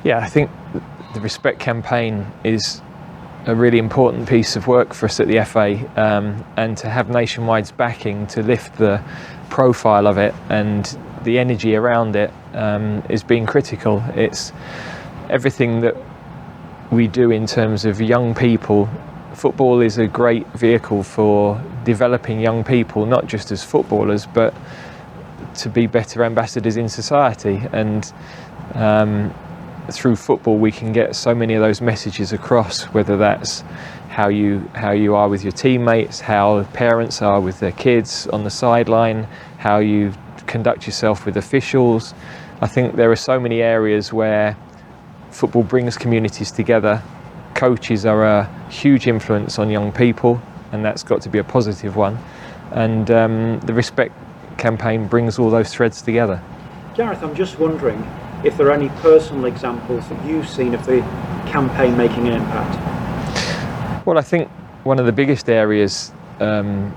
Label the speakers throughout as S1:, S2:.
S1: Yeah, I think the Respect campaign is a really important piece of work for us at the FA, and to have Nationwide's backing to lift the profile of it and the energy around it is being critical. It's everything that we do in terms of young people. Football is a great vehicle for developing young people, not just as footballers, but to be better ambassadors in society. And through football we can get so many of those messages across, whether that's how you are with your teammates, how parents are with their kids on the sideline, how you conduct yourself with officials. I think there are so many areas where football brings communities together. Coaches are a huge influence on young people, and that's got to be a positive one. And the Respect campaign brings all those threads together.
S2: Gareth, I'm just wondering if there are any personal examples that you've seen of the campaign making an impact.
S1: Well, I think one of the biggest areas that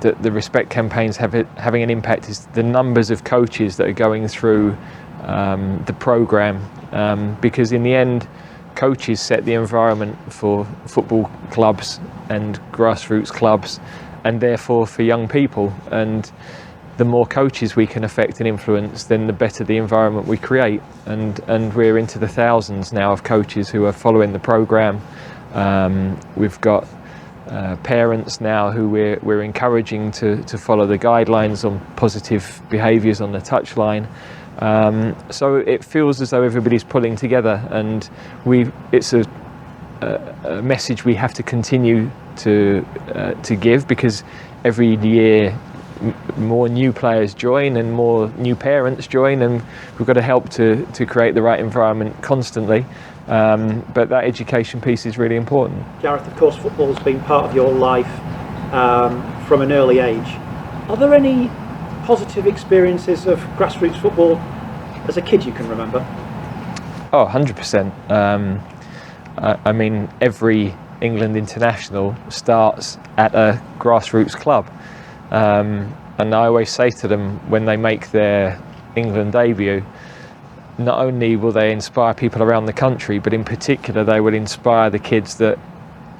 S1: the Respect campaign's having an impact is the numbers of coaches that are going through the programme, because in the end coaches set the environment for football clubs and grassroots clubs, and therefore for young people. And the more coaches we can affect and influence, then the better the environment we create. And we're into the thousands now of coaches who are following the programme. We've got parents now who we're encouraging to follow the guidelines on positive behaviours on the touchline. So it feels as though everybody's pulling together, and it's a message we have to continue to give, because every year more new players join and more new parents join, and we've got to help to create the right environment constantly. But that education piece is really important.
S2: Gareth, of course football has been part of your life from an early age. Are there any positive experiences of grassroots football as a kid you can remember?
S1: Oh, 100%. I mean, every England international starts at a grassroots club. And I always say to them when they make their England debut, not only will they inspire people around the country, but in particular they will inspire the kids that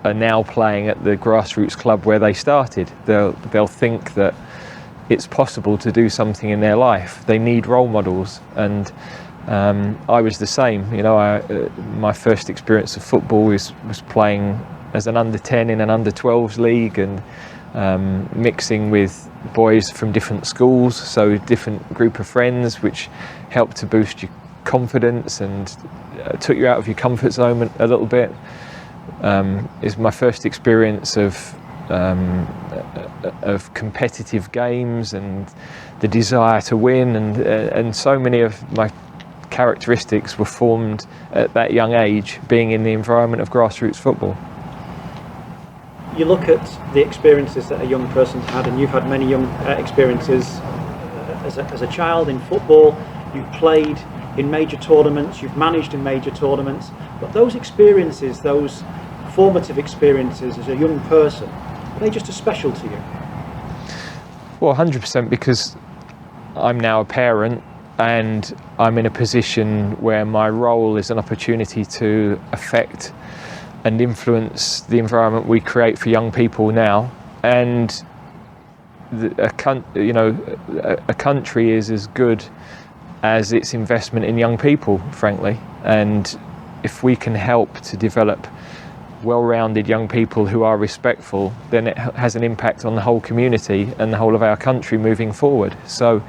S1: are now playing at the grassroots club where they started. They'll think that it's possible to do something in their life. They need role models, and I was the same. You know, my first experience of football was playing as an under-10 in an under-12s league, and mixing with boys from different schools, so different group of friends, which helped to boost your confidence and took you out of your comfort zone a little bit. Is my first experience of competitive games and the desire to win, and so many of my characteristics were formed at that young age, being in the environment of grassroots football.
S2: You look at the experiences that a young person's had, and you've had many young experiences as a child in football. You've played in major tournaments, you've managed in major tournaments, but those experiences, those formative experiences as a young person, are they just as special to you?
S1: Well, 100%, because I'm now a parent and I'm in a position where my role is an opportunity to affect and influence the environment we create for young people now. And a country is as good as its investment in young people, frankly. And if we can help to develop well-rounded young people who are respectful, then it has an impact on the whole community and the whole of our country moving forward. So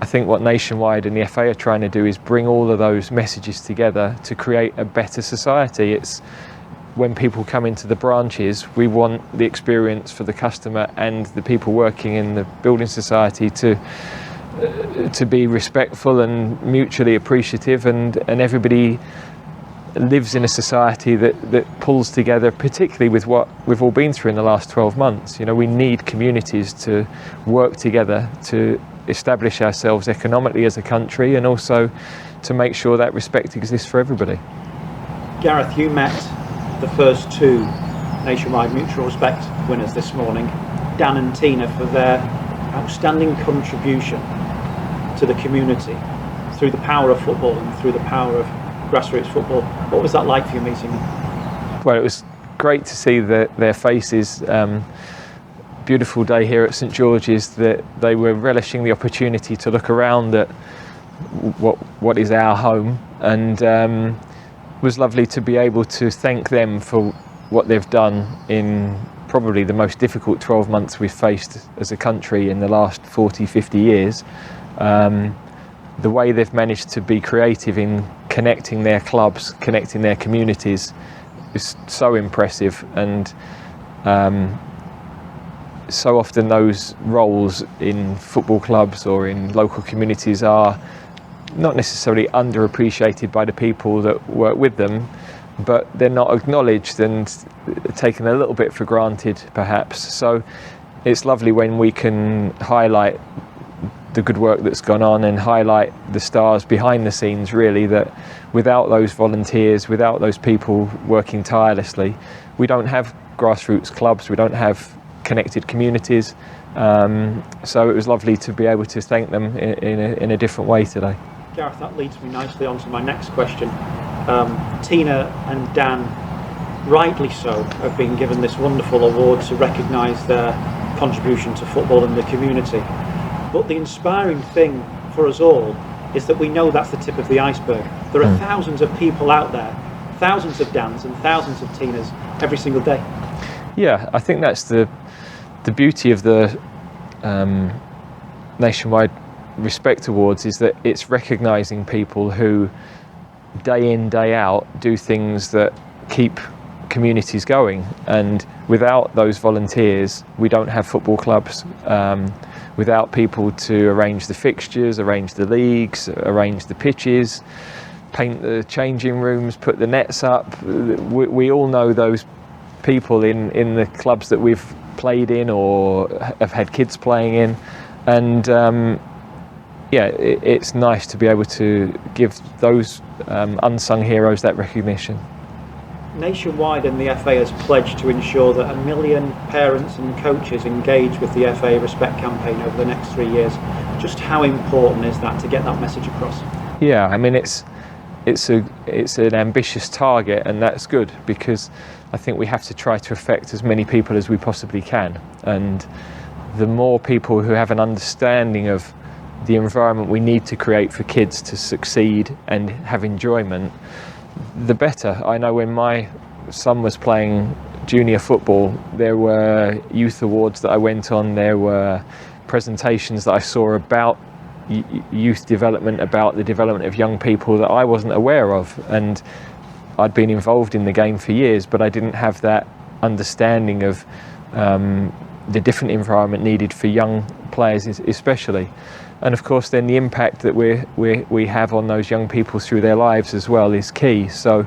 S1: I think what Nationwide and the FA are trying to do is bring all of those messages together to create a better society. It's when people come into the branches, we want the experience for the customer and the people working in the building society to be respectful and mutually appreciative, and everybody lives in a society that pulls together, particularly with what we've all been through in the last 12 months. You know, we need communities to work together to establish ourselves economically as a country, and also to make sure that respect exists for everybody.
S2: Gareth, you met the first two Nationwide Mutual Respect winners this morning, Dan and Tina, for their outstanding contribution to the community through the power of football and through the power of grassroots football. What was that like for you meeting them?
S1: Well, it was great to see their faces. Beautiful day here at St George's, that they were relishing the opportunity to look around at what is our home, and it was lovely to be able to thank them for what they've done in probably the most difficult 12 months we've faced as a country in the last 40-50 years. The way they've managed to be creative in connecting their clubs, connecting their communities, is so impressive. And so often those roles in football clubs or in local communities are not necessarily underappreciated by the people that work with them, but they're not acknowledged and taken a little bit for granted, perhaps. So it's lovely when we can highlight the good work that's gone on and highlight the stars behind the scenes, really, that without those volunteers, without those people working tirelessly, we don't have grassroots clubs, we don't have connected communities. So it was lovely to be able to thank them in a different way today.
S2: Gareth, that leads me nicely on to my next question. Tina and Dan, rightly so, have been given this wonderful award to recognise their contribution to football and the community. But the inspiring thing for us all is that we know that's the tip of the iceberg. There are thousands of people out there, thousands of Dans and thousands of Tinas every single day.
S1: Yeah, I think that's the beauty of the Nationwide Respect Awards, is that it's recognising people who day in, day out do things that keep communities going. And without those volunteers, we don't have football clubs. Without people to arrange the fixtures, arrange the leagues, arrange the pitches, paint the changing rooms, put the nets up. We all know those people in the clubs that we've played in or have had kids playing in. And yeah, it's nice to be able to give those unsung heroes that recognition.
S2: Nationwide, and the FA has pledged to ensure that 1 million parents and coaches engage with the FA Respect campaign over the next 3 years. Just how important is that to get that message across?
S1: Yeah, I mean, it's an ambitious target, and that's good, because I think we have to try to affect as many people as we possibly can. And the more people who have an understanding of the environment we need to create for kids to succeed and have enjoyment, the better. I know when my son was playing junior football, there were youth awards that I went on, there were presentations that I saw about youth development, about the development of young people that I wasn't aware of. And I'd been involved in the game for years, but I didn't have that understanding of the different environment needed for young players especially. And of course then the impact that we have on those young people through their lives as well is key. So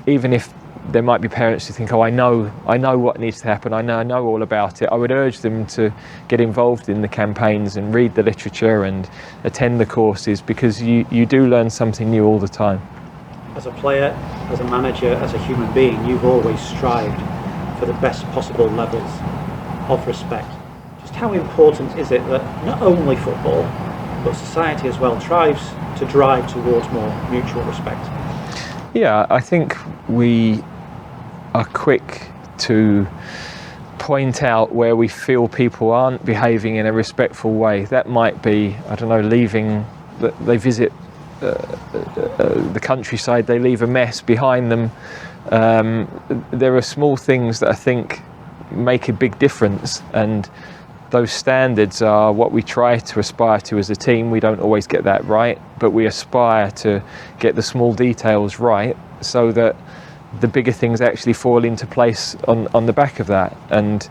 S1: even if there might be parents who think, oh, I know what needs to happen, I know all about it, I would urge them to get involved in the campaigns and read the literature and attend the courses, because you do learn something new all the time.
S2: As a player, as a manager, as a human being, you've always strived for the best possible levels of respect. Just how important is it that not only football, but society as well tries to drive towards more mutual respect?
S1: Yeah, I think we are quick to point out where we feel people aren't behaving in a respectful way. That might be, I don't know, they visit the countryside, they leave a mess behind them. There are small things that I think make a big difference, and those standards are what we try to aspire to as a team. We don't always get that right, but we aspire to get the small details right so that the bigger things actually fall into place on the back of that. And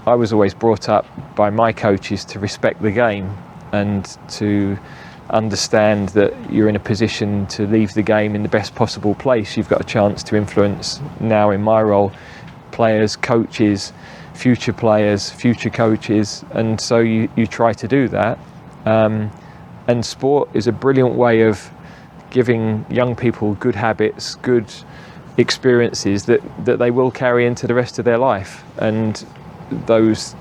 S1: I was always brought up by my coaches to respect the game and to understand that you're in a position to leave the game in the best possible place. You've got a chance to influence, now in my role, players, coaches, future players, future coaches, and so you try to do that. And sport is a brilliant way of giving young people good habits, good experiences that they will carry into the rest of their life. And those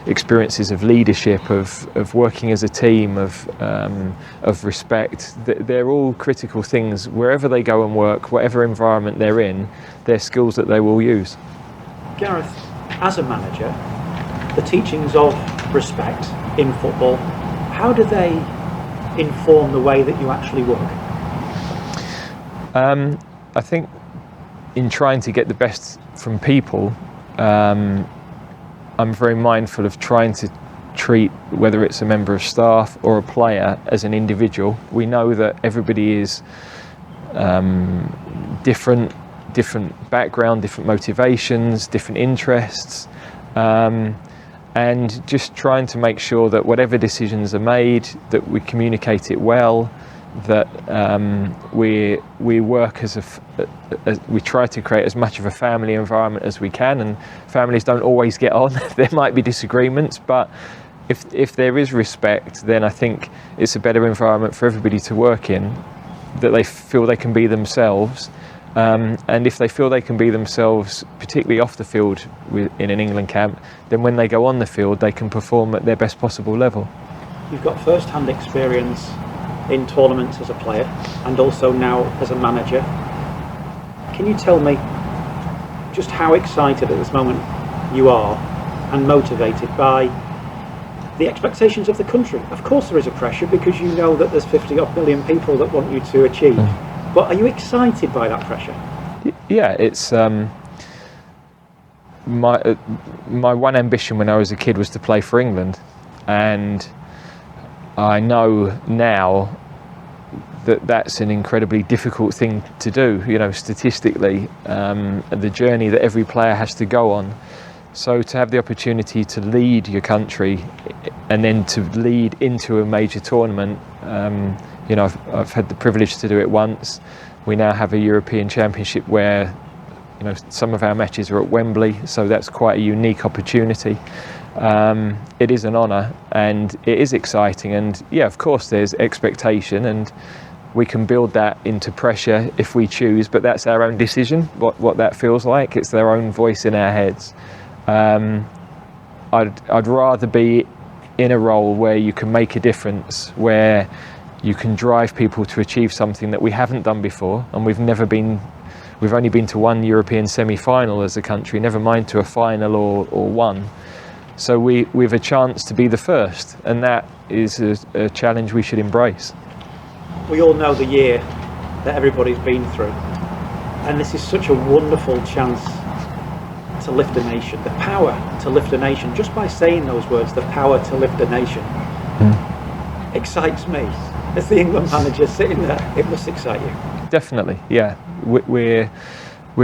S1: experiences of leadership, of working as a team, of respect. They're all critical things. Wherever they go and work, whatever environment they're in, they're skills that they will use.
S2: Gareth, as a manager, the teachings of respect in football, how do they inform the way that you actually work?
S1: I think in trying to get the best from people, I'm very mindful of trying to treat, whether it's a member of staff or a player, as an individual. We know that everybody is different background, different motivations, different interests, and just trying to make sure that whatever decisions are made, that we communicate it well, that we work as we try to create as much of a family environment as we can. And families don't always get on. There might be disagreements, but if there is respect, then I think it's a better environment for everybody to work in, that they feel they can be themselves. And if they feel they can be themselves, particularly off the field in an England camp, then when they go on the field, they can perform at their best possible level.
S2: You've got first-hand experience in tournaments as a player and also now as a manager. Can you tell me just how excited at this moment you are and motivated by the expectations of the country? Of course there is a pressure, because you know that there's 50-odd million people that want you to achieve. But are you excited by that pressure?
S1: Yeah, it's my one ambition when I was a kid was to play for England, and I know now that that's an incredibly difficult thing to do, you know, statistically, the journey that every player has to go on. So to have the opportunity to lead your country and then to lead into a major tournament, you know, I've had the privilege to do it once. We now have a European Championship where, you know, some of our matches are at Wembley, so that's quite a unique opportunity. It is an honour and it is exciting, and yeah, of course there's expectation, and we can build that into pressure if we choose, but that's our own decision, what that feels like. It's their own voice in our heads. I'd rather be in a role where you can make a difference, where you can drive people to achieve something that we haven't done before, and we've only been to one European semi-final as a country, never mind to a final or one. So we've a chance to be the first, and that is a challenge we should embrace.
S2: We all know the year that everybody's been through, and this is such a wonderful chance to lift a nation, the power to lift a nation. Just by saying those words, the power to lift a nation, excites me. As the England manager sitting there, it must excite you. Definitely,
S1: yeah. We're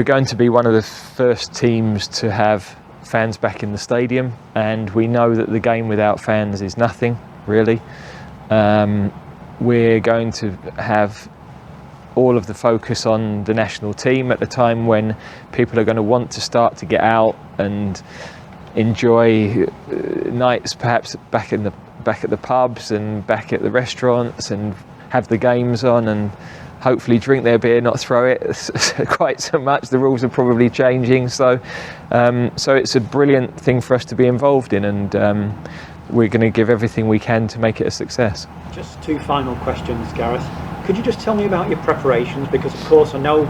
S1: going to be one of the first teams to have fans back in the stadium, and we know that the game without fans is nothing, really. We're going to have all of the focus on the national team at the time when people are going to want to start to get out and enjoy nights perhaps back at the pubs and back at the restaurants and have the games on and hopefully drink their beer, not throw it quite so much. The rules are probably changing, so it's a brilliant thing for us to be involved in, and we're going to give everything we can to make it a success.
S2: Just two final questions, Gareth. Could you just tell me about your preparations? Because of course I know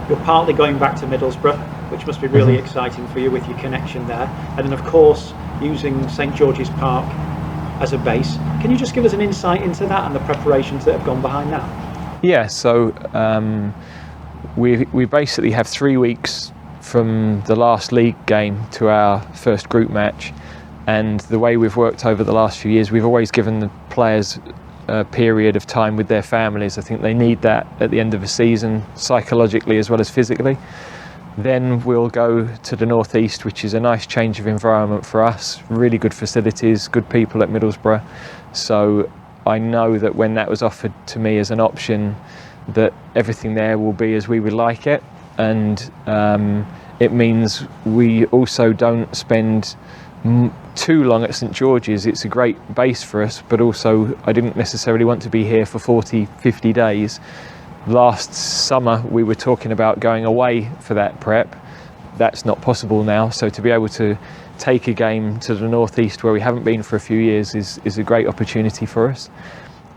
S2: you're partly going back to Middlesbrough, which must be really exciting for you with your connection there, and then of course using St George's Park as a base. Can you just give us an insight into that and the preparations that have gone behind that?
S1: Yeah, so we basically have 3 weeks from the last league game to our first group match, and the way we've worked over the last few years, we've always given the players a period of time with their families. I think they need that at the end of a season, psychologically as well as physically. Then we'll go to the northeast, which is a nice change of environment for us, really good facilities, good people at Middlesbrough. So I know that when that was offered to me as an option, that everything there will be as we would like it, and it means we also don't spend too long at St George's. It's a great base for us, but also I didn't necessarily want to be here for 40-50 days. Last summer we were talking about going away for that prep. That's not possible now, so to be able to take a game to the northeast where we haven't been for a few years is a great opportunity for us.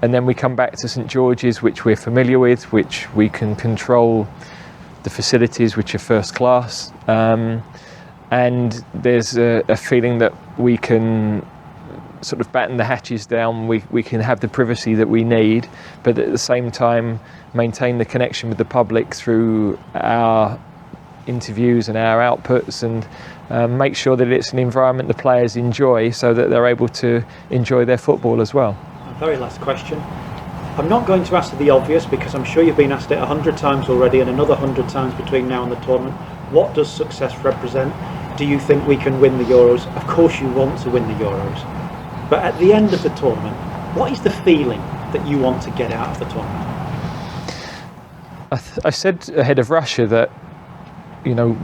S1: And then we come back to St George's, which we're familiar with, which we can control the facilities, which are first class. And there's a feeling that we can sort of batten the hatches down, we can have the privacy that we need, but at the same time maintain the connection with the public through our interviews and our outputs, and make sure that it's an environment the players enjoy so that they're able to enjoy their football as well.
S2: Very last question. I'm not going to ask the obvious, because I'm sure you've been asked it 100 times already and another 100 times between now and the tournament. What does success represent? Do you think we can win the Euros? Of course you want to win the Euros. But at the end of the tournament, what is the feeling that you want to get out of the tournament?
S1: I said ahead of Russia that, you know,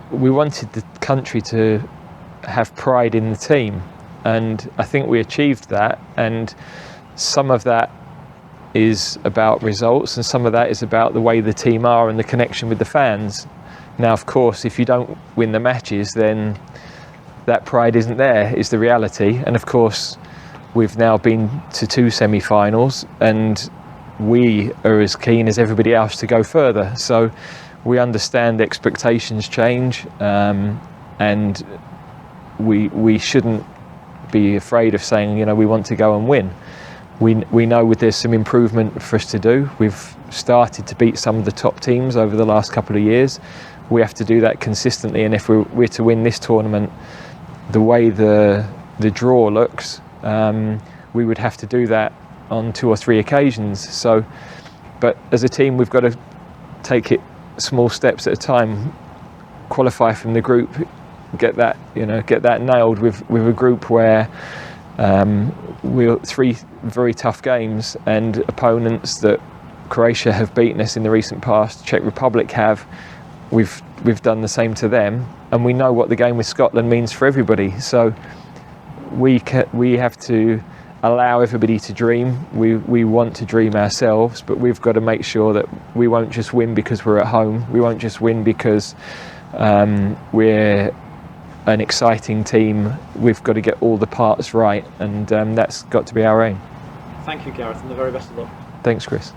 S1: we wanted the country to have pride in the team, and I think we achieved that. And some of that is about results, and some of that is about the way the team are and the connection with the fans. Now, of course, if you don't win the matches, then that pride isn't there, is the reality. And of course, we've now been to 2 semi-finals, and we are as keen as everybody else to go further. So we understand expectations change, and we shouldn't be afraid of saying, you know, we want to go and win. We know there's some improvement for us to do. We've started to beat some of the top teams over the last couple of years. We have to do that consistently, and if we're to win this tournament the way the draw looks, we would have to do that on 2 or 3 occasions. So, but as a team, we've got to take it small steps at a time, qualify from the group, get that nailed with a group where we're 3 very tough games, and opponents that Croatia have beaten us in the recent past, Czech Republic have. We've done the same to them, and we know what the game with Scotland means for everybody. So we have to allow everybody to dream. We want to dream ourselves, but we've got to make sure that we won't just win because we're at home. We won't just win because we're an exciting team. We've got to get all the parts right, and that's got to be our aim.
S2: Thank you, Gareth, and the very best of luck.
S1: Thanks, Chris.